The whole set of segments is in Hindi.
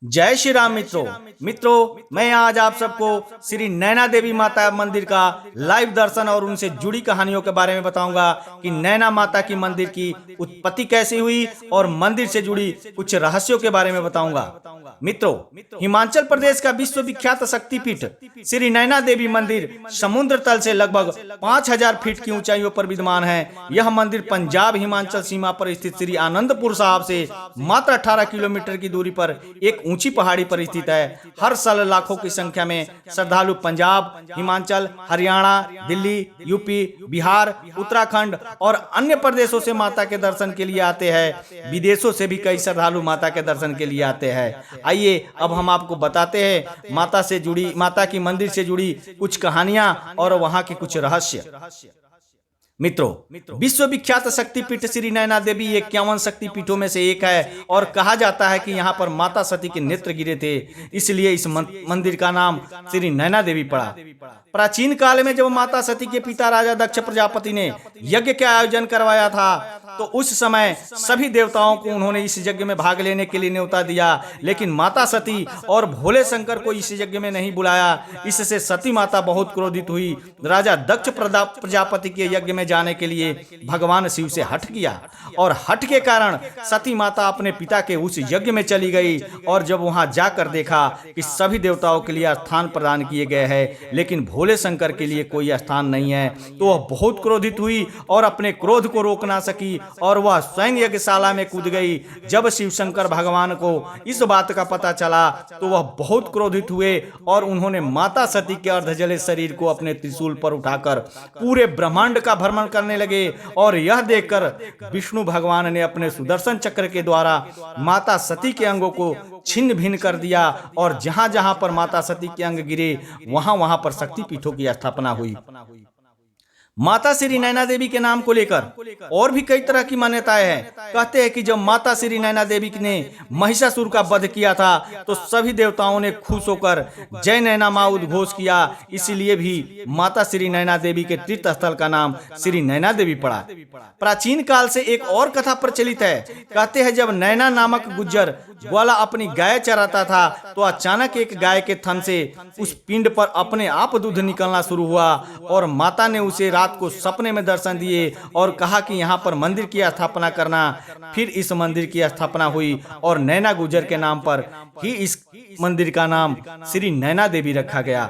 जय श्री राम मित्रों मैं आज आप सबको श्री नैना देवी माता मंदिर का लाइव दर्शन और उनसे जुड़ी कहानियों के बारे में बताऊंगा कि नैना माता की मंदिर की उत्पत्ति कैसी हुई और मंदिर से जुड़ी कुछ रहस्यों के बारे में बताऊंगा। मित्रों, हिमाचल प्रदेश का विश्वविख्यात शक्तिपीठ श्री नैना देवी मंदिर समुद्र तल से लगभग 5000 फीट की ऊंचाइयों पर विद्यमान है। यह मंदिर पंजाब हिमाचल सीमा पर स्थित श्री आनंदपुर साहिब से मात्र 18 किलोमीटर की दूरी पर एक ऊंची पहाड़ी पर स्थित है। हर साल लाखों की संख्या में श्रद्धालु पंजाब, हिमाचल, हरियाणा, दिल्ली, यूपी, बिहार, उत्तराखंड और अन्य प्रदेशों से माता के दर्शन के लिए आते हैं। विदेशों से भी कई श्रद्धालु माता के दर्शन के लिए आते हैं। आइए अब हम आपको बताते हैं माता की मंदिर से जुड़ी कुछ कहानियां और वहां के कुछ रहस्य। मित्रों, विश्वविख्यात शक्तिपीठ श्री नैना देवी 51 शक्तिपीठों में से एक है और कहा जाता है कि यहाँ पर माता सती के नेत्र गिरे थे, इसलिए इस मंदिर का नाम श्री नैना देवी पड़ा। प्राचीन काल में जब माता सती के पिता राजा दक्ष प्रजापति ने यज्ञ का आयोजन करवाया था तो उस समय सभी देवताओं को उन्होंने इस यज्ञ में भाग लेने के लिए न्योता दिया, लेकिन माता सती और भोले शंकर को इस यज्ञ में नहीं बुलाया। इससे सती माता बहुत क्रोधित हुई। राजा दक्ष प्रजापति के यज्ञ में जाने के लिए भगवान शिव से हठ किया और हठ के कारण सती माता अपने पिता के उस यज्ञ में चली गई और जब वहां जाकर देखा कि सभी देवताओं के लिए स्थान प्रदान किए गए हैं लेकिन भोले शंकर के लिए कोई स्थान नहीं है, तो वह बहुत क्रोधित हुई और अपने क्रोध को रोक ना सकी और वह स्वयं यज्ञशाला में कूद गई। जब शिव शंकर भगवान को इस बात का पता चला तो वह बहुत क्रोधित हुए और उन्होंने माता सती के अर्धजले शरीर को अपने त्रिशूल पर उठाकर पूरे ब्रह्मांड का भ्रमण करने लगे और यह देखकर विष्णु भगवान ने अपने सुदर्शन चक्र के द्वारा माता सती के अंगों को छिन्न भिन्न कर दिया और जहां जहां पर माता सती के अंग गिरे वहां वहां पर शक्तिपीठों की स्थापना हुई। माता श्री नैना देवी के नाम को लेकर और भी कई तरह की मान्यताएं हैं। कहते हैं कि जब माता श्री नैना देवी ने महिषासुर का वध किया था तो सभी देवताओं ने खुश होकर जय नैना मां उद्घोष किया, इसीलिए भी माता श्री नैना देवी के तीर्थ स्थल का नाम श्री नैना देवी पड़ा। प्राचीन काल से एक और कथा प्रचलित है। कहते हैं जब नैना नामक गुज्जर ग्वाला अपनी गाय चराता था तो अचानक एक गाय के थन से उस पिंड पर अपने आप दूध निकलना शुरू हुआ और माता ने उसे रात को सपने में दर्शन दिए और कहा कि यहाँ पर मंदिर की स्थापना करना। फिर इस मंदिर की स्थापना हुई और नैना गुज्जर के नाम पर ही इस मंदिर का नाम श्री नैना देवी रखा गया।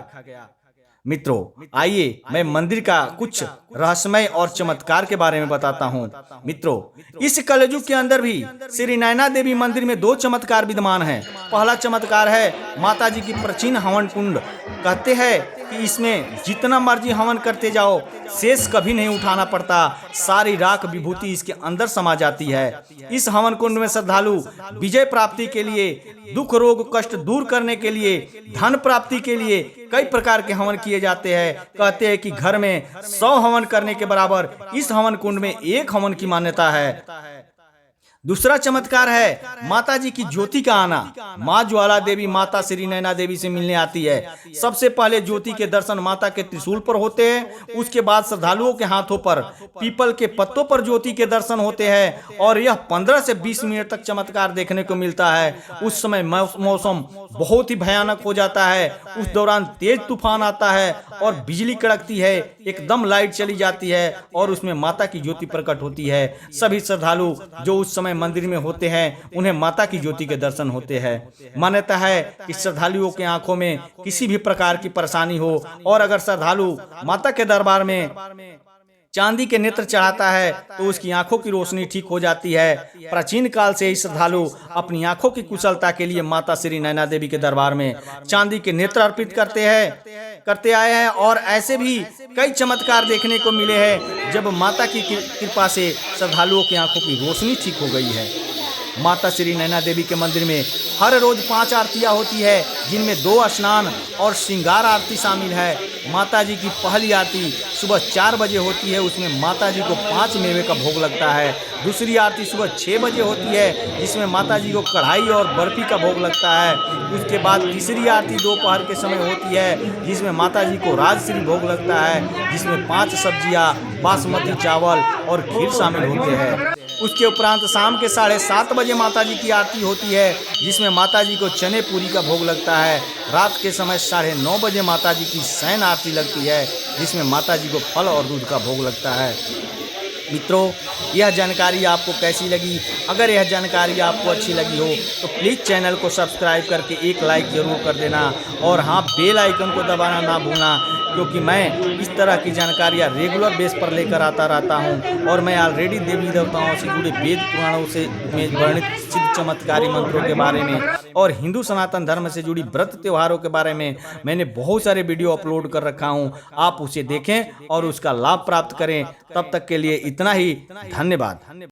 मित्रों, आइए मैं मंदिर का कुछ रहस्यमय और चमत्कार के बारे में बताता हूँ। मित्रों, इस कलयुग के अंदर भी श्री नैना देवी मंदिर में 2 चमत्कार विद्यमान हैं। पहला चमत्कार है माता जी की प्राचीन हवन कुंड। कहते हैं कि इसमें जितना मर्जी हवन करते जाओ शेष कभी नहीं उठाना पड़ता, सारी राख विभूति इसके अंदर समा जाती है। इस हवन कुंड में श्रद्धालु विजय प्राप्ति के लिए, दुख रोग कष्ट दूर करने के लिए, धन प्राप्ति के लिए कई प्रकार के हवन किए जाते हैं। कहते हैं कि घर में 100 हवन करने के बराबर इस हवन कुंड में 1 हवन की मान्यता है। दूसरा चमत्कार है माता जी की ज्योति का आना। माँ ज्वाला देवी माता श्री नैना देवी से मिलने आती है। सबसे पहले ज्योति के दर्शन माता के त्रिशूल पर होते हैं, उसके बाद श्रद्धालुओं के हाथों पर पीपल के पत्तों पर ज्योति के दर्शन होते हैं और यह 15 से 20 मिनट तक चमत्कार देखने को मिलता है। उस समय मौसम बहुत ही भयानक हो जाता है। उस दौरान तेज तूफान आता है और बिजली कड़कती है, एकदम लाइट चली जाती है और उसमें माता की ज्योति प्रकट होती है। सभी श्रद्धालु जो उस समय मंदिर में होते हैं उन्हें माता की ज्योति के दर्शन होते हैं। मान्यता है कि श्रद्धालुओं के आंखों में किसी भी प्रकार की परेशानी हो और अगर श्रद्धालु माता के दरबार में चांदी के नेत्र चढ़ाता है तो उसकी आंखों की रोशनी ठीक हो जाती है। प्राचीन काल से ही श्रद्धालु अपनी आंखों की कुशलता के लिए माता श्री नैना देवी के दरबार में चांदी के नेत्र अर्पित करते आए हैं और ऐसे भी कई चमत्कार देखने को मिले हैं जब माता की कृपा से श्रद्धालुओं की आंखों की रोशनी ठीक हो गई है। माता श्री नैना देवी के मंदिर में हर रोज 5 आरतियां होती है, जिनमें 2 स्नान और श्रृंगार आरती शामिल है। माता जी की पहली आरती सुबह 4 बजे होती है, उसमें माता जी को 5 मेवे का भोग लगता है। दूसरी आरती सुबह 6 बजे होती है जिसमें माता जी को कढ़ाई और बर्फी का भोग लगता है। उसके बाद तीसरी आरती दोपहर के समय होती है जिसमें माता जी को राजश्री भोग लगता है, जिसमें 5 सब्जियां, बासमती चावल और खीर शामिल होते हैं। उसके उपरांत शाम के 7:30 बजे माता जी की आरती होती है, जिसमें माता जी को चने पूरी का भोग लगता है। रात के समय 9:30 बजे माता जी की शयन आरती लगती है, जिसमें माता जी को फल और दूध का भोग लगता है। मित्रों, यह जानकारी आपको कैसी लगी? अगर यह जानकारी आपको अच्छी लगी हो तो प्लीज़ चैनल को सब्सक्राइब करके एक लाइक ज़रूर कर देना, और हाँ, बेल आइकन को दबाना ना भूलना, क्योंकि मैं इस तरह की जानकारियाँ रेगुलर बेस पर लेकर आता रहता हूँ। और मैं ऑलरेडी देवी देवताओं से जुड़े वेद पुराणों से में वर्णित सिद्ध चमत्कारी मंत्रों के बारे में और हिंदू सनातन धर्म से जुड़ी व्रत त्योहारों के बारे में मैंने बहुत सारे वीडियो अपलोड कर रखा हूँ। आप उसे देखें और उसका लाभ प्राप्त करें। तब तक के लिए इतना ही। धन्यवाद।